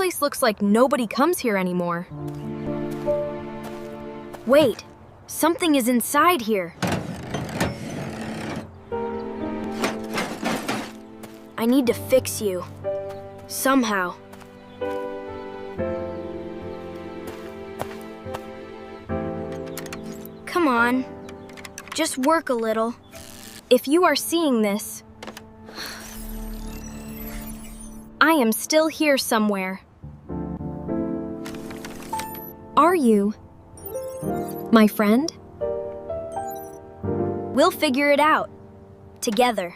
place looks like nobody comes here anymore. Wait, something is inside here. I need to fix you. Somehow. Come on. Just work a little. If you are seeing this, I am still here somewhere. Are you, my friend? We'll figure it out together.